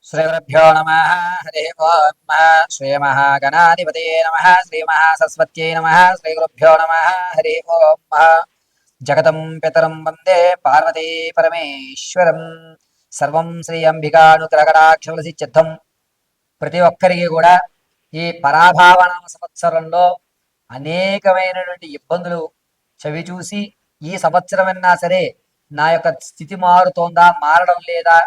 श्रीगुरुभ्यो नमः। हरिः ओम् नमः श्रीमहागणाधिपतये नमः श्रीमहासरस्वत्यै नमः श्रीगुरुभ्यो नमः। हरिः ओम् जगतं पितरं वन्दे पार्वती परमेश्वरं సర్వం శ్రీ అంబికానుగ్రహకటాక్షలసిద్ధం. ప్రతి ఒక్కరికి కూడా ఈ పరాభావనామ సంవత్సరంలో అనేకమైనటువంటి ఇబ్బందులు చవిచూసి ఈ సంవత్సరమన్నా సరే నా యొక్క స్థితి మారుతోందా మారడం లేదా,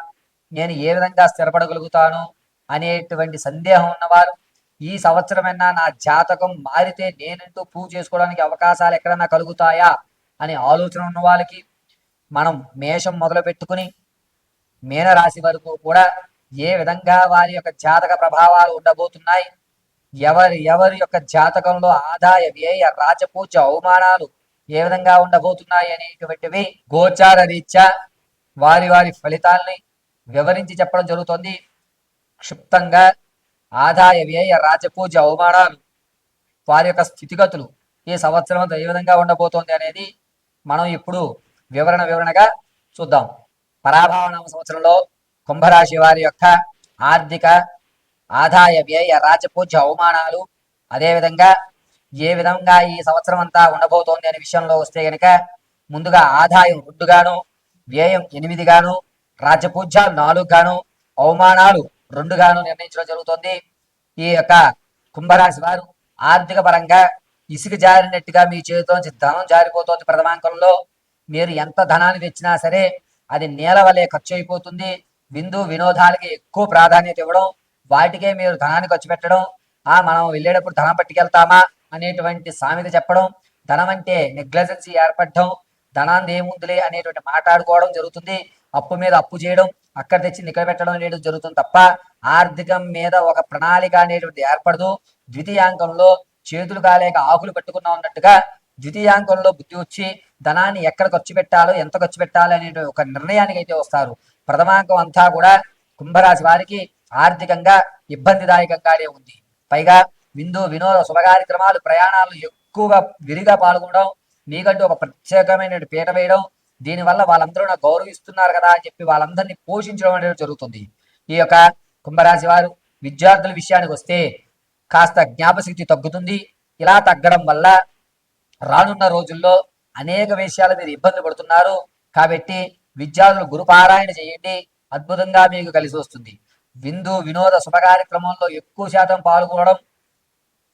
నేను ఏ విధంగా స్థిరపడగలుగుతాను అనేటువంటి సందేహం ఉన్నవారు, ఈ సంవత్సరమైనా నా జాతకం మారితే నేనంటూ ప్రూవ్ చేసుకోవడానికి అవకాశాలు ఎక్కడన్నా కలుగుతాయా అనే ఆలోచన ఉన్న వాళ్ళకి మనం మేషం మొదలు పెట్టుకుని మీనరాశి వరకు కూడా ఏ విధంగా వారి యొక్క జాతక ప్రభావాలు ఉండబోతున్నాయి, ఎవరి యొక్క జాతకంలో ఆదాయ వ్యయ రాజపూజ అవమానాలు ఏ విధంగా ఉండబోతున్నాయి అనేటువంటివి గోచార రీత్యా వారి వారి ఫలితాల్ని వివరించి చెప్పడం జరుగుతుంది. క్షిప్తంగా ఆదాయ వ్యయ రాజపూజ అవమానాలు వారి యొక్క స్థితిగతులు ఈ సంవత్సరం ఏ విధంగా ఉండబోతోంది అనేది మనం ఇప్పుడు వివరణగా చూద్దాం. పరాభావనామ సంవత్సరంలో కుంభరాశి వారి యొక్క ఆర్థిక ఆదాయ వ్యయ రాజపూజ అవమానాలు, అదేవిధంగా ఏ విధంగా ఈ సంవత్సరం అంతా ఉండబోతోంది అనే విషయంలో వస్తే గనక ముందుగా ఆదాయం 2 గాను, వ్యయం 8 గాను, రాజపూజ్యాలు 4 గాను, అవమానాలు 2 గాను నిర్ణయించడం జరుగుతుంది. ఈ యొక్క కుంభరాశి వారు ఆర్థిక పరంగా ఇసుక జారినట్టుగా మీ చేతిలోంచి ధనం జారిపోతుంది. ప్రథమాంకంలో మీరు ఎంత ధనాన్ని తెచ్చినా సరే అది నేల వలె ఖర్చు అయిపోతుంది. విందు వినోదాలకి ఎక్కువ ప్రాధాన్యత ఇవ్వడం, వాటికే మీరు ధనాన్ని ఖర్చు పెట్టడం, మనం వెళ్ళేటప్పుడు ధనం పట్టుకెళ్తామా అనేటువంటి సామెత చెప్పడం, ధనం అంటే నెగ్లెజెన్సీ ఏర్పడడం, ధనాన్ని ఏముందిలే అనేటువంటి మాట్లాడుకోవడం జరుగుతుంది. అప్పు మీద అప్పు చేయడం, అక్కడ తెచ్చి నిక్కడ పెట్టడం అనేది జరుగుతుంది తప్ప ఆర్థికం మీద ఒక ప్రణాళిక అనేటువంటి ఏర్పడదు. ద్వితీయాంకంలో చేతులు కాలేక ఆకులు పట్టుకున్నా ఉన్నట్టుగా ద్వితీయాంకంలో బుద్ధి వచ్చి ధనాన్ని ఎక్కడ ఖర్చు పెట్టాలో ఎంత ఖర్చు పెట్టాలి అనే ఒక నిర్ణయానికి అయితే వస్తారు. ప్రథమాంకం అంతా కూడా కుంభరాశి వారికి ఆర్థికంగా ఇబ్బందిదాయకంగానే ఉంది. పైగా విందు వినోద శుభ కార్యక్రమాలు ప్రయాణాలు ఎక్కువగా విరిగా పాల్గొనడం, మీకంటూ ఒక ప్రత్యేకమైన పీట వేయడం, దీనివల్ల వాళ్ళందరూ నాకు గౌరవిస్తున్నారు కదా అని చెప్పి వాళ్ళందరినీ పోషించడం అనేది జరుగుతుంది. ఈ యొక్క కుంభరాశి వారు విద్యార్థుల విషయానికి వస్తే కాస్త జ్ఞాపశక్తి తగ్గుతుంది. ఇలా తగ్గడం వల్ల రానున్న రోజుల్లో అనేక విషయాల మీద ఇబ్బంది పడుతున్నారు. కాబట్టి విద్యార్థులు గురుపారాయణ చేయండి, అద్భుతంగా మీకు కలిసి వస్తుంది. విందు వినోద శుభ కార్యక్రమంలో ఎక్కువ శాతం పాల్గొనడం,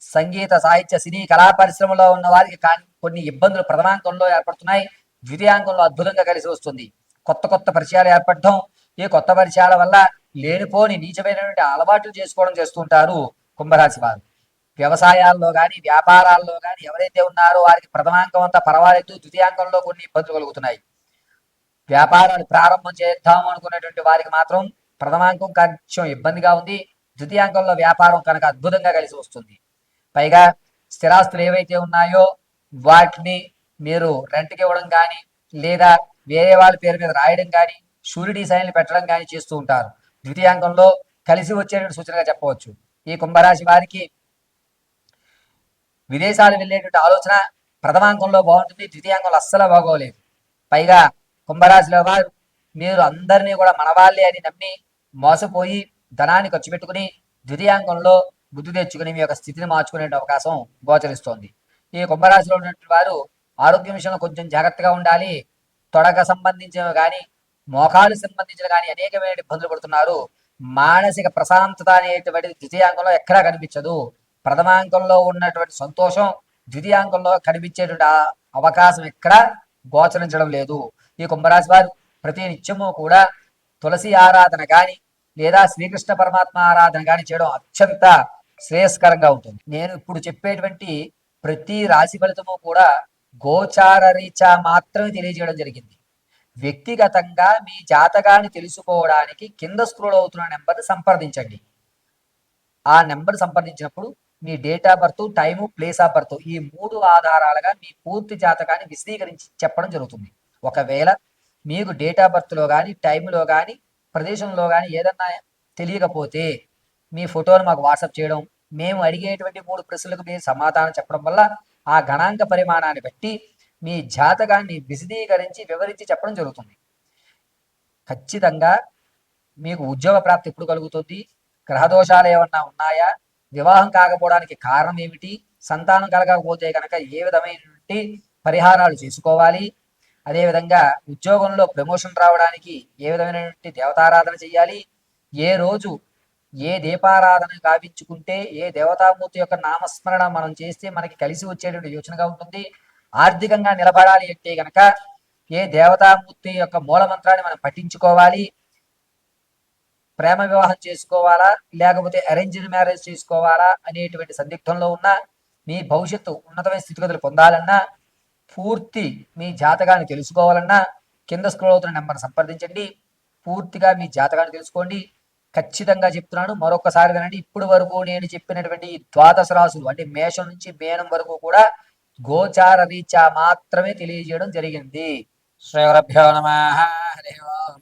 సంగీత సాహిత్య సినీ కళా పరిశ్రమలో ఉన్న వారికి కొన్ని ఇబ్బందులు ప్రథమాంకంలో ఏర్పడుతున్నాయి. ద్వితీయాంకంలో అద్భుతంగా కలిసి వస్తుంది. కొత్త పరిచయాలు ఏర్పడటం, ఈ కొత్త పరిచయాల వల్ల లేనిపోని నీచమైనటువంటి అలవాట్లు చేసుకోవడం చేస్తుంటారు కుంభరాశి వారు. వ్యవసాయాల్లో కానీ వ్యాపారాల్లో కానీ ఎవరైతే ఉన్నారో వారికి ప్రథమాంకం అంతా పర్వాలేదు, ద్వితీయాంకంలో కొన్ని ఇబ్బందులు కలుగుతున్నాయి. వ్యాపారాలు ప్రారంభం చేద్దాము అనుకున్నటువంటి వారికి మాత్రం ప్రథమాంకం కొంచెం ఇబ్బందిగా ఉంది. ద్వితీయాంకంలో వ్యాపారం కనుక అద్భుతంగా కలిసి వస్తుంది. పైగా స్థిరాస్తులు ఏవైతే ఉన్నాయో వాటిని మీరు రెంట్కి ఇవ్వడం కానీ లేదా వేరే వాళ్ళ పేరు మీద రాయడం కానీ షూరిటీ సైన్లు పెట్టడం కానీ చేస్తూ ఉంటారు. ద్వితీయాంకంలో కలిసి వచ్చేటువంటి సూచనగా చెప్పవచ్చు. ఈ కుంభరాశి వారికి విదేశాలు వెళ్ళేటువంటి ఆలోచన ప్రథమాంకంలో బాగుంటుంది, ద్వితీయాంకంలో అస్సలు బాగోలేదు. పైగా కుంభరాశిలో వారు మీరు అందరినీ కూడా మనవాళ్ళే అని నమ్మి మోసపోయి ధనాన్ని ఖర్చు పెట్టుకుని ద్వితీయాంకంలో బుద్ధి తెచ్చుకుని మీ యొక్క స్థితిని మార్చుకునే అవకాశం గోచరిస్తోంది. ఈ కుంభరాశిలో ఉన్నటువంటి వారు ఆరోగ్యం విషయంలో కొంచెం జాగ్రత్తగా ఉండాలి. తొడగ సంబంధించినవి కానీ మోకాలు సంబంధించిన కానీ అనేకమైన ఇబ్బందులు పడుతున్నారు. మానసిక ప్రశాంతత అనేటువంటి ద్వితీయాంకంలో ఎక్కడా కనిపించదు. ప్రథమాంకంలో ఉన్నటువంటి సంతోషం ద్వితీయాంకంలో కనిపించేటువంటి అవకాశం ఎక్కడ గోచరించడం లేదు. ఈ కుంభరాశి వారు ప్రతి నిత్యము కూడా తులసి ఆరాధన కానీ లేదా శ్రీకృష్ణ పరమాత్మ ఆరాధన కానీ చేయడం అత్యంత శ్రేయస్కరంగా ఉంటుంది. నేను ఇప్పుడు చెప్పేటువంటి ప్రతి రాశి ఫలితము కూడా గోచార రీత్యా మాత్రమే తెలియజేయడం జరిగింది. వ్యక్తిగతంగా మీ జాతకాన్ని తెలుసుకోవడానికి కింద స్క్రోల్ అవుతున్న నెంబర్ సంప్రదించండి. ఆ నెంబర్ సంప్రదించినప్పుడు మీ date of birth, time, place of birth ఈ 3 ఆధారాలుగా మీ పూర్తి జాతకాన్ని విశదీకరించి చెప్పడం జరుగుతుంది. ఒకవేళ మీకు డేట్ ఆఫ్ బర్త్లో కానీ టైంలో కానీ ప్రదేశంలో కానీ ఏదన్నా తెలియకపోతే మీ ఫోటోను మాకు వాట్సాప్ చేయడం, మేము అడిగేటువంటి 3 ప్రశ్నలకు మీరు సమాధానం చెప్పడం వల్ల ఆ గణాంక పరిమాణాన్ని బట్టి మీ జాతకాన్ని విశదీకరించి వివరించి చెప్పడం జరుగుతుంది. ఖచ్చితంగా మీకు ఉద్యోగ ప్రాప్తి ఎప్పుడు కలుగుతుంది, గ్రహదోషాలు ఏమన్నా ఉన్నాయా, వివాహం కాకపోవడానికి కారణం ఏమిటి, సంతానం కలగకపోతే కనుక ఏ విధమైనటువంటి పరిహారాలు చేసుకోవాలి, అదేవిధంగా ఉద్యోగంలో ప్రమోషన్ రావడానికి ఏ విధమైనటువంటి దేవతారాధన చేయాలి, ఏ రోజు ఏ దీపారాధన గావించుకుంటే ఏ దేవతామూర్తి యొక్క నామస్మరణ మనం చేస్తే మనకి కలిసి వచ్చేటువంటి యోచనగా ఉంటుంది, ఆర్థికంగా నిలబడాలి అంటే గనక ఏ దేవతామూర్తి యొక్క మూలమంత్రాన్ని మనం పఠించుకోవాలి, ప్రేమ వివాహం చేసుకోవాలా లేకపోతే అరేంజ్డ్ మ్యారేజ్ చేసుకోవాలా అనేటువంటి సందిగ్ధంలో ఉన్న మీ భవిష్యత్తు ఉన్నతమైన స్థితిగతులు పొందాలన్నా, పూర్తి మీ జాతకాన్ని తెలుసుకోవాలన్నా కింద స్క్రోల్ అవుతున్న నెంబర్ సంప్రదించండి. పూర్తిగా మీ జాతకాన్ని తెలుసుకోండి. ఖచ్చితంగా చెప్తున్నాను, మరొకసారి వినండి. ఇప్పుడు వరకు నేను చెప్పినటువంటి ద్వాదశ రాశులు అంటే మేషం నుంచి మేనం వరకు కూడా గోచార రీత్యా మాత్రమే తెలియజేయడం జరిగింది. శ్రీగురుభ్యో నమః. హరి ఓం.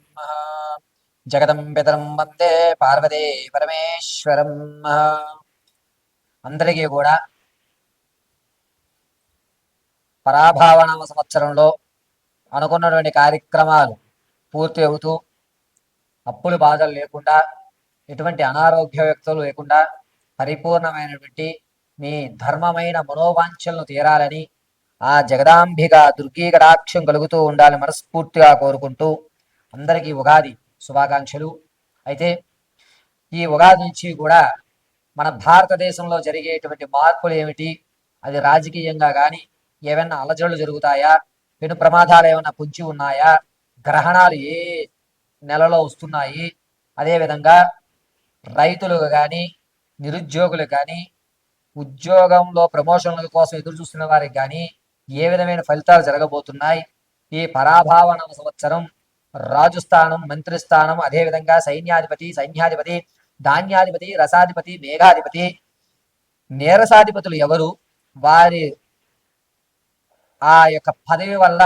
జగదం పితరం వందే పార్వతీ పరమేశ్వరం. అందరికీ కూడా పరాభావనామ సంవత్సరంలో అనుకున్నటువంటి కార్యక్రమాలు పూర్తి అవుతూ అప్పులు బాధలు లేకుండా ఎటువంటి అనారోగ్య వ్యక్తులు లేకుండా పరిపూర్ణమైనటువంటి మీ ధర్మమైన మనోవాంఛలను తీరాలని ఆ జగదాంబిక దుర్గీ కటాక్షం కలుగుతూ ఉండాలని మనస్ఫూర్తిగా కోరుకుంటూ అందరికీ ఉగాది శుభాకాంక్షలు. అయితే ఈ ఉగాది నుంచి కూడా మన భారతదేశంలో జరిగేటువంటి మార్పులు ఏమిటి, అది రాజకీయంగా కానీ ఏమైనా అలజడులు జరుగుతాయా, పెను ప్రమాదాలు ఏమైనా పొంచి ఉన్నాయా, గ్రహణాలు ఏ నెలలో వస్తున్నాయి, అదేవిధంగా రైతులకు కానీ నిరుద్యోగులకు కానీ ఉద్యోగంలో ప్రమోషన్ల కోసం ఎదురు చూస్తున్న వారికి కానీ ఏ విధమైన ఫలితాలు జరగబోతున్నాయి, ఈ పరాభావన సంవత్సరం రాజుస్థానం మంత్రిస్థానం అదేవిధంగా సైన్యాధిపతి ధాన్యాధిపతి రసాధిపతి మేఘాధిపతి నీరసాధిపతులు ఎవరు, వారి ఆ యొక్క పదవి వల్ల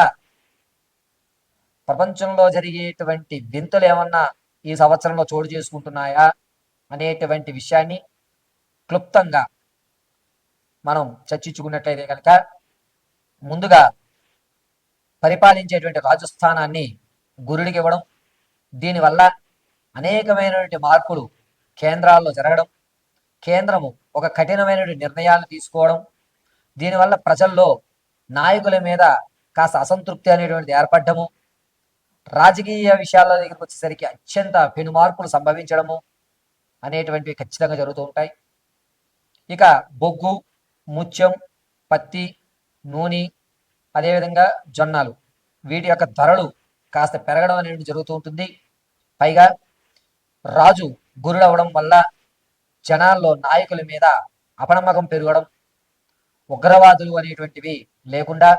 ప్రపంచంలో జరిగేటువంటి వింతలు ఏమన్నా ఈ సంవత్సరంలో చోటు చేసుకుంటున్నాయా అనేటువంటి విషయాన్ని క్లుప్తంగా మనం చర్చించుకున్నట్లయితే కనుక ముందుగా పరిపాలించేటువంటి రాజస్థానాన్ని గురుడికి ఇవ్వడం, దీనివల్ల అనేకమైనటువంటి మార్పులు కేంద్రాల్లో జరగడం, కేంద్రము ఒక కఠినమైనటువంటి నిర్ణయాలు తీసుకోవడం, దీనివల్ల ప్రజల్లో నాయకుల మీద కాస్త అసంతృప్తి అనేటువంటిది ఏర్పడము, రాజకీయ విషయాల దగ్గరికి వచ్చేసరికి అత్యంత పెను మార్పులు సంభవించడము అనేటువంటివి ఖచ్చితంగా జరుగుతూ ఉంటాయి. ఇక బొగ్గు, ముత్యం, పత్తి, నూనె అదేవిధంగా జొన్నలు వీటి యొక్క ధరలు కాస్త పెరగడం అనేది జరుగుతూ ఉంటుంది. పైగా రాజు గురుడవడం వల్ల జనాల్లో నాయకుల మీద అపనమ్మకం పెరగడం, ఉగ్రవాదులు అనేటువంటివి లేకుండా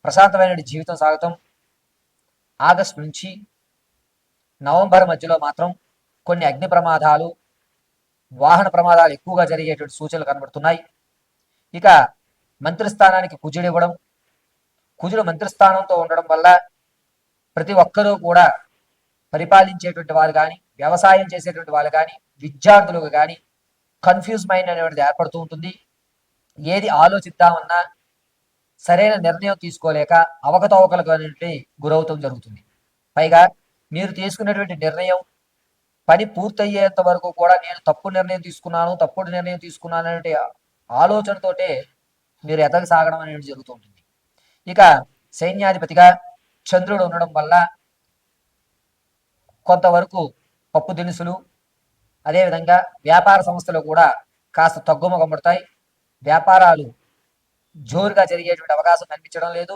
ప్రశాంతమైన జీవితం సాగతం. ఆగస్టు నుంచి నవంబర్ మధ్యలో మాత్రం కొన్ని అగ్ని ప్రమాదాలు వాహన ప్రమాదాలు ఎక్కువగా జరిగేటువంటి సూచనలు కనబడుతున్నాయి. ఇక మంత్రిస్థానానికి కుజుడు ఇవ్వడం, కుజుడు మంత్రిస్థానంతో ఉండడం వల్ల ప్రతి ఒక్కరూ కూడా పరిపాలించేటువంటి వారు కానీ వ్యవసాయం చేసేటువంటి వాళ్ళు కానీ విద్యార్థులకు కానీ కన్ఫ్యూజ్ మైండ్ అనేటువంటిది ఏర్పడుతూ ఉంటుంది. ఏది ఆలోచిద్దామన్నా సరైన నిర్ణయం తీసుకోలేక అవకతవకలకు అనేటువంటి గురవుతాం జరుగుతుంది. పైగా మీరు తీసుకున్నటువంటి నిర్ణయం పని పూర్తయ్యేంత వరకు కూడా నేను తప్పుడు నిర్ణయం తీసుకున్నాను అనే ఆలోచనతోటే మీరు ఎదగ సాగడం అనేది జరుగుతూ ఉంటుంది. ఇక సైన్యాధిపతిగా చంద్రుడు ఉండడం వల్ల కొంతవరకు పప్పు దినుసులు అదేవిధంగా వ్యాపార సంస్థలు కూడా కాస్త తగ్గుముఖపడతాయి. వ్యాపారాలు జోరుగా జరిగేటువంటి అవకాశం కనిపించడం లేదు.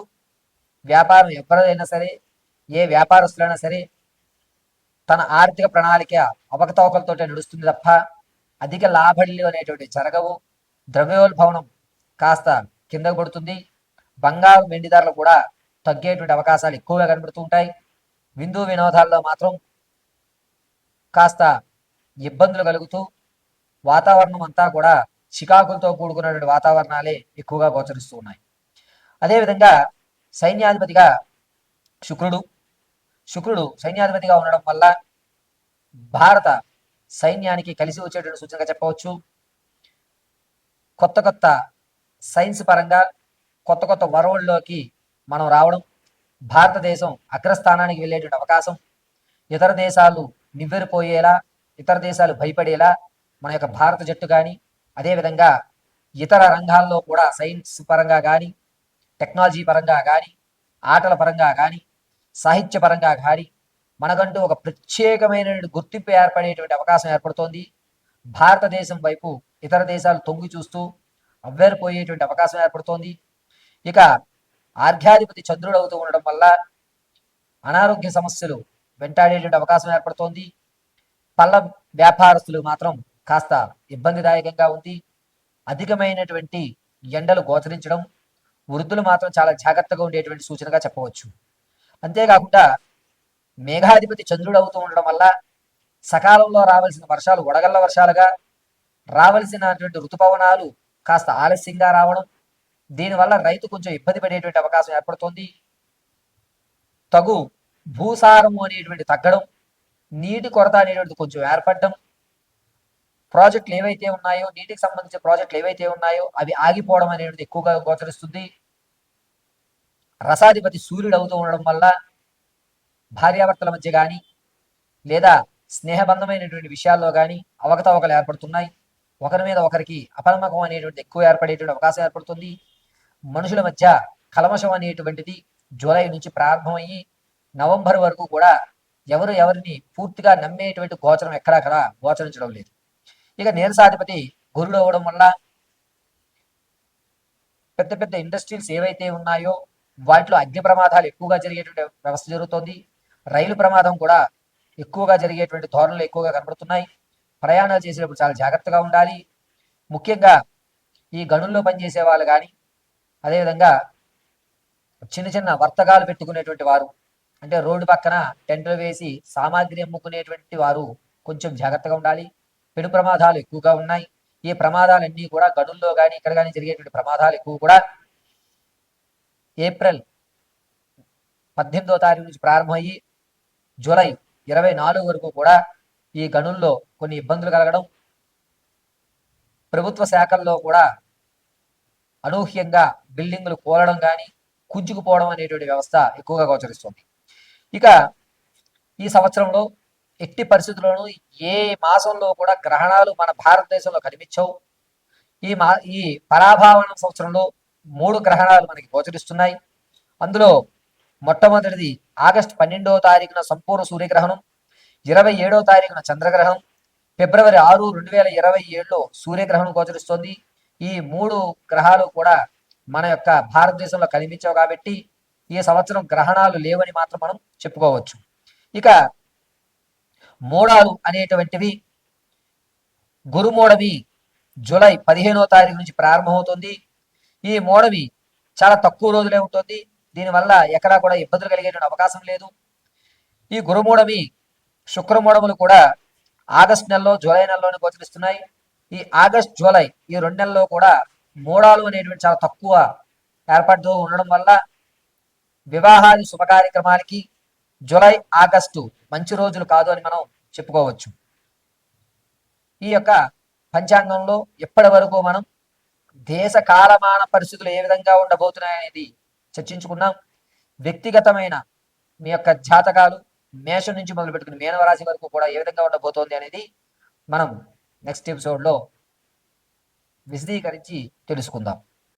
వ్యాపారం ఎవరైనా సరే ఏ వ్యాపారస్తులైనా సరే తన ఆర్థిక ప్రణాళిక అవకతవకలతో నడుస్తుంది తప్ప అధిక లాభాలు అనేటువంటి జరగవు. ద్రవ్యోల్బణం కాస్త కిందకు పడుతుంది. బంగారు వెండి ధరలు కూడా తగ్గేటువంటి అవకాశాలు ఎక్కువగా కనబడుతూ ఉంటాయి. విందు వినోదాల్లో మాత్రం కాస్త ఇబ్బందులు కలుగుతూ వాతావరణం అంతా కూడా చికాకులతో కూడుకున్నటువంటి వాతావరణాలే ఎక్కువగా గోచరిస్తూ ఉన్నాయి. అదేవిధంగా సైన్యాధిపతిగా శుక్రుడు సైన్యాధిపతిగా ఉండడం వల్ల భారత సైన్యానికి కలిసి వచ్చేటువంటి సూచనగా చెప్పవచ్చు. కొత్త సైన్స్ పరంగా కొత్త వరవల్లోకి మనం రావడం, భారతదేశం అగ్రస్థానానికి వెళ్ళేటువంటి అవకాశం, ఇతర దేశాలు నివ్వెరపోయేలా, ఇతర దేశాలు భయపడేలా మన యొక్క భారత జట్టు కానీ, అదేవిధంగా ఇతర రంగాల్లో కూడా సైన్స్ పరంగా కానీ, టెక్నాలజీ పరంగా కానీ, ఆటల పరంగా కానీ, సాహిత్య పరంగా కానీ మనకంటూ ఒక ప్రత్యేకమైన గుర్తింపు ఏర్పడేటువంటి అవకాశం ఏర్పడుతోంది. భారతదేశం వైపు ఇతర దేశాలు తొంగి చూస్తూ అవ్వేరిపోయేటువంటి అవకాశం ఏర్పడుతోంది. ఇక ఆర్ఘ్యాధిపతి చంద్రుడు అవుతూ ఉండడం వల్ల అనారోగ్య సమస్యలు వెంటాడేటువంటి అవకాశం ఏర్పడుతోంది. పళ్ళ వ్యాపారస్తులు మాత్రం కాస్త ఇబ్బందిదాయకంగా ఉంది. అధికమైనటువంటి ఎండలు గోచరించడం, వృద్ధులు మాత్రం చాలా జాగ్రత్తగా ఉండేటువంటి సూచనగా చెప్పవచ్చు. అంతేకాకుండా మేఘాధిపతి చంద్రుడు అవుతూ ఉండడం వల్ల సకాలంలో రావాల్సిన వర్షాలు వడగళ్ల వర్షాలుగా, రావలసినటువంటి ఋతుపవనాలు కాస్త ఆలస్యంగా రావడం, దీనివల్ల రైతు కొంచెం ఇబ్బంది పడేటువంటి అవకాశం ఏర్పడుతోంది. తగు భూసారము అనేటువంటి తగ్గడం, నీటి కొరత అనేటువంటిది కొంచెం ఏర్పడడం, ప్రాజెక్టులు ఏవైతే ఉన్నాయో, నీటికి సంబంధించిన ప్రాజెక్టులు ఏవైతే ఉన్నాయో అవి ఆగిపోవడం అనేటువంటిది ఎక్కువగా గోచరిస్తుంది. రసాధిపతి సూర్యుడు అవుతూ ఉండడం వల్ల భార్యాభర్తల మధ్య కానీ లేదా స్నేహబంధమైనటువంటి విషయాల్లో కానీ అవకతవకలు ఏర్పడుతున్నాయి. ఒకరి మీద ఒకరికి అపనమ్మకం అనేటువంటిది ఎక్కువ ఏర్పడేటువంటి అవకాశం ఏర్పడుతుంది. మనుషుల మధ్య కలమషం అనేటువంటిది జూలై నుంచి ప్రారంభమయ్యి నవంబర్ వరకు కూడా ఎవరు ఎవరిని పూర్తిగా నమ్మేటువంటి గోచరం ఎక్కడా గోచరించడం లేదు. ఇక నీరసాధిపతి గురుడు అవ్వడం వల్ల పెద్ద పెద్ద ఇండస్ట్రీస్ ఏవైతే ఉన్నాయో వాటిలో అగ్ని ప్రమాదాలు ఎక్కువగా జరిగేటువంటి వ్యవస్థ జరుగుతోంది. రైలు ప్రమాదం కూడా ఎక్కువగా జరిగేటువంటి ధోరణులు ఎక్కువగా కనబడుతున్నాయి. ప్రయాణాలు చేసేటప్పుడు చాలా జాగ్రత్తగా ఉండాలి. ముఖ్యంగా ఈ గనుల్లో పనిచేసే వాళ్ళు కానీ, అదేవిధంగా చిన్న చిన్న వర్తకాలు పెట్టుకునేటువంటి వారు, అంటే రోడ్డు పక్కన టెంట్లు వేసి సామాగ్రి అమ్ముకునేటువంటి వారు కొంచెం జాగ్రత్తగా ఉండాలి. పెను ప్రమాదాలు ఎక్కువగా ఉన్నాయి. ఈ ప్రమాదాలన్నీ కూడా గనుల్లో కానీ ఇక్కడ కానీ జరిగేటువంటి ప్రమాదాలు ఎక్కువ కూడా ఏప్రిల్ 18వ తారీఖు నుంచి ప్రారంభమయ్యి జూలై 24 వరకు కూడా ఈ గనుల్లో కొన్ని ఇబ్బందులు కలగడం, ప్రభుత్వ శాఖల్లో కూడా అనూహ్యంగా బిల్డింగులు కూలడం కానీ కుంచుకుపోవడం అనేటువంటి వ్యవస్థ ఎక్కువగా గోచరిస్తుంది. ఇక ఈ సంవత్సరంలో ఎట్టి పరిస్థితుల్లోనూ ఏ మాసంలో కూడా గ్రహణాలు మన భారతదేశంలో కనిపించవు. ఈ పరాభావన సంవత్సరంలో 3 గ్రహణాలు మనకి గోచరిస్తున్నాయి. అందులో మొట్టమొదటిది ఆగస్టు 12వ తారీఖున సంపూర్ణ సూర్యగ్రహణం, 27వ తారీఖున చంద్రగ్రహణం, ఫిబ్రవరి 6, 2027లో సూర్యగ్రహణం గోచరిస్తోంది. ఈ 3 గ్రహాలు కూడా మన యొక్క భారతదేశంలో కనిపించవు కాబట్టి ఈ సంవత్సరం గ్రహణాలు లేవని మాత్రం మనం చెప్పుకోవచ్చు. ఇక మోడాలు అనేటువంటివి, గురుమోడవి జూలై 15వ తారీఖు నుంచి ప్రారంభమవుతుంది. ఈ మోడవి చాలా తక్కువ రోజులే ఉంటుంది. దీనివల్ల ఎక్కడా కూడా ఇబ్బందులు కలిగేటువంటి అవకాశం లేదు. ఈ గురుమూడమి, శుక్రమూడములు కూడా ఆగస్టు నెలలో, జూలై నెలలోనే గోచరిస్తున్నాయి. ఈ ఆగస్ట్, జూలై ఈ 2 నెలల్లో కూడా మూడాలు అనేటువంటి చాలా తక్కువ ఏర్పడుతూ ఉండడం వల్ల వివాహాది శుభ కార్యక్రమాలకి జూలై, ఆగస్టు మంచి రోజులు కాదు అని మనం చెప్పుకోవచ్చు. ఈ యొక్క పంచాంగంలో ఇప్పటి వరకు మనం దేశ కాలమాన పరిస్థితులు ఏ విధంగా ఉండబోతున్నాయనేది చర్చించుకున్నాం. వ్యక్తిగతమైన మీ యొక్క జాతకాలు మేషం నుంచి మొదలు పెట్టుకుని మీనరాశి వరకు కూడా ఏ విధంగా ఉండబోతోంది అనేది మనం నెక్స్ట్ ఎపిసోడ్లో విశదీకరించి తెలుసుకుందాం.